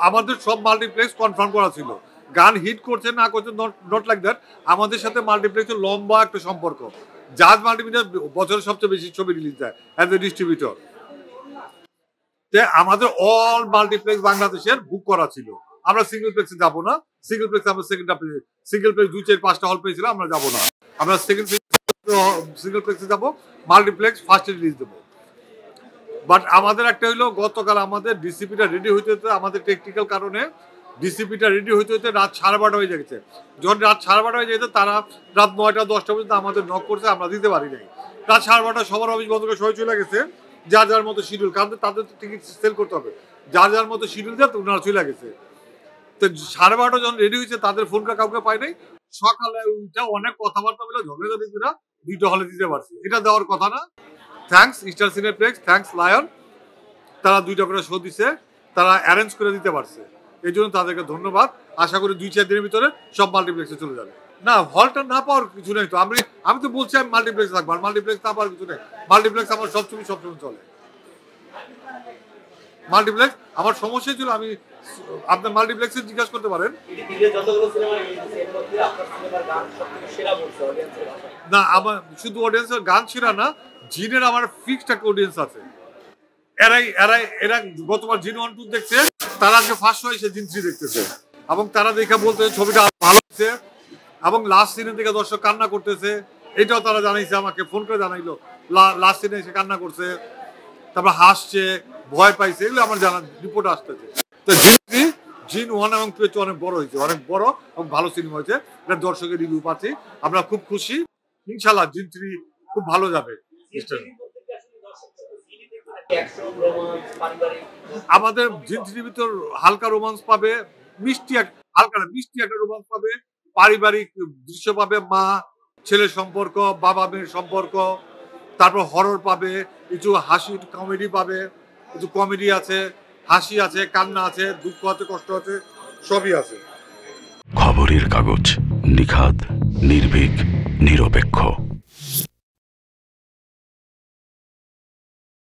আমাদের সব multiplex confirm করা ছিল, গান হিট করছে না করছে নট লাইক দ্যাট। আমাদের সাথে মাল্টিপ্লেক্সের লম্বা একটা সম্পর্ক। জাজ মাল্টিমিডিয়া বছরের সবচেয়ে বেশি ছবি রিলিজ দেয় অ্যাজ এ ডিস্ট্রিবিউটর। আমাদের অল মাল্টিপ্লেক্স বাংলাদেশের বুক করা ছিল। আমরা সিঙ্গেল প্লেক্সে যাবো না, সিঙ্গেল প্লেক্স আমরা সিঙ্গেল প্লেক্স 2-4-5টা হল পেয়েছিলাম, আমরা যাবো না। আমরা সিঙ্গেল প্লেক্সে যাবো, মাল্টিপ্লেক্স ফার্স্টে রিলিজ দেবো। বাট আমাদের একটা হইলো, গতকাল আমাদের ডিসিপিটা রেডি হইতে হতে আমাদের টেকনিক্যাল কারণে ডিসিপিটা রেডি হইতে হতে রাত 12:30 হয়ে গেছে। যখন রাত 12:30 হয়ে যেত, তারা রাত 9টা-10টা পর্যন্ত আমাদের নক করছে, আমরা দিতে পারি নাই। রাত 12:30 সবার অফিস বন্ধ করে সবাই চলে গেছে যার যার মতো শিডিউল, কারণ তাদের টিকিট সেল করতে হবে, যার যার মতো শিডিউল দেয় ওনারা চলে গেছে। তো 12:30 যখন রেডি হয়েছে, তাদের ফোনটা কাউকে পাই নাই। সকালে উঠে অনেক কথাবার্তা বলে ঝগড়া দিদিরা 2টা হলে দিতে পারছি, এটা দেওয়ার কথা না। Thanks Easter cineplex, thanks lion, তারা 2টা করে শো দিছে, তারা অ্যারেঞ্জ করে দিতে পারছে, এই জন্য তাদেরকে ধন্যবাদ। আশা করি 2-4 দিনের ভিতরে সব মাল্টিপ্লেক্সে চলে যাবে। না, হলটা না পাওয়ার কিছু নেই তো, আমি তো বলছি আমি মাল্টিপ্লেক্স থাকবো, আর মাল্টিপ্লেক্স না পাওয়ার কিছু নেই। মাল্টিপ্লেক্স আমার সবসময় চলে। মাল্টিপ্লেক্স আমার সমস্যা ছিল, আমি আপনার মাল্টিপ্লেক্সে জিজ্ঞাসা করতে পারেন। না, আমার শুধু অডিয়েন্সের গান ছিল না, জিনের আমার ফিক্সড একটা অডিয়েন্স আছে। এরা গতবার জিন 1-2 দেখছে, তারা আজকে ফার্স্ট শো এসে জিন 3 দেখতেছে, এবং তারা দেখে বলতে ছবিটা ভালো হচ্ছে, এবং লাস্ট সিনের দিকে দর্শক কান্না করতেছে, এটাও তারা জানাইছে, আমাকে ফোন করে জানাইলো লাস্ট সিনে এসে কান্না করছে, তারপর হাসছে, ভয় পাইছে, এগুলো আমার জানার রিপোর্ট আসতেছে। তো জিন 1 এবং 2 হচ্ছে অনেক বড় হয়েছে, অনেক বড় এবং ভালো সিনেমা হয়েছে, এটা দর্শকের রিভিউ পাচ্ছি, আমরা খুব খুশি। ইনশাল্লাহ জিন 3 খুব ভালো যাবে। আমাদের জিন 3 ভিতর হালকা রোমান্স পাবে, মিষ্টি একটা রোমান্স পাবে, পারিবারিক দৃশ্য পাবে, মা ছেলের সম্পর্ক, বাবা মেয়ের সম্পর্ক, তারপর হরর পাবে, কিছু হাসি, কমেডি পাবে, কিছু কমেডি আছে, হাসি আছে, কান্না আছে, দুঃখ আছে, কষ্ট আছে, সবই আছে। খবরের কাগজ, নিখাদ, নির্ভীক, নিরপেক্ষ।